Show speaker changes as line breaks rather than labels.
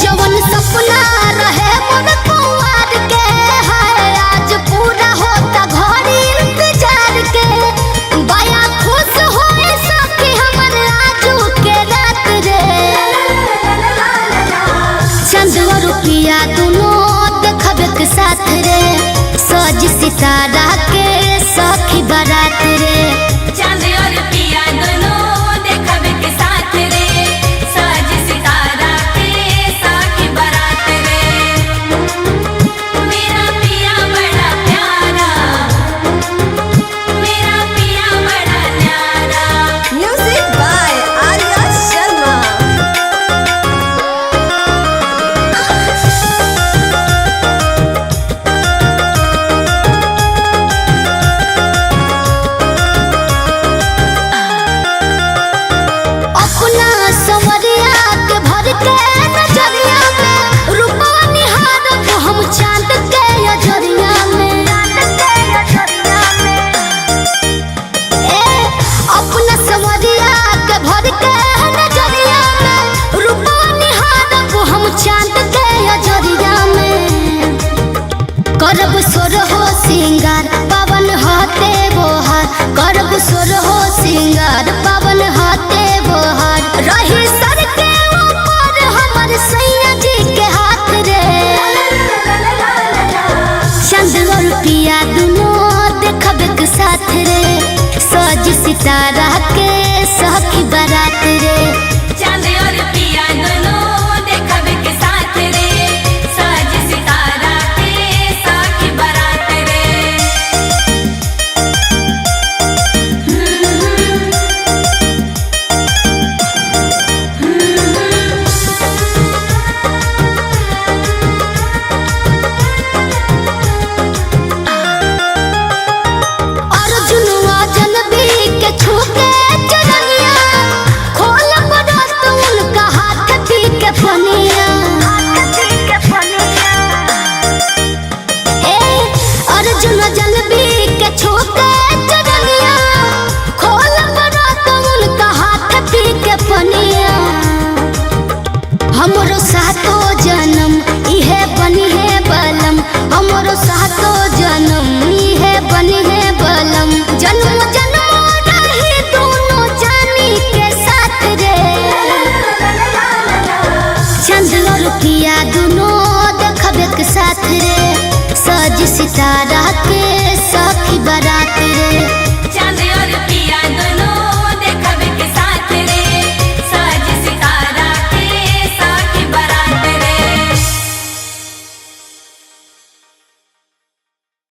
जवन सपना रहे मन कुंवर के है आज पूरा होता घड़ी इंतजार के बया खुश होए सखी हमर आजू के रात रे चंद और रुपया दोनों देखबे के साथ रे सज सितारा के सखी बारात रे
चांद और पिया दोनों देखबे के साथ रे सज सितारा के साखी बारात रे मेरा पिया बड़ा प्यारा मेरा पिया बड़ा न्यारा।
Music by Arya Sharma.
अपना संवरिया के भर के नजरिया में रूपवा निहारब हम चांद के अजरिया में अपना संवरिया के भर के नजरिया में रूपवा निहारब हम चांद के अजरिया में करब सोर हो सिंगार पावन हाथे बोहार करब सोर हो सिंगार पावन हाथे बोहार रही सर के ऊपर हमर सैया जी के हाथ रे चंद और रुपया दोनों देखबे के साथ रे सज सितारा के सखी बारात रे
चांद और पिया दोनों देखबे के साथ रे सज सितारा के साखी बारात रे।
अर्जुनवा जनबी के छूके चरनिया खोल बरत उनका हाथ पी के पनिया अर्जुन जनबी के छूके चरनिया खोल बरत उनका हाथ पी के पनिया हमरो सातो जन्म इहे बनी है बलम हमरो सातो जन्म इहे बनी है बलम जन्म जन्म रही दोनों जानी के साथ रे चंद और रुपया दोनों देखबे के साथ रे सज सितारा के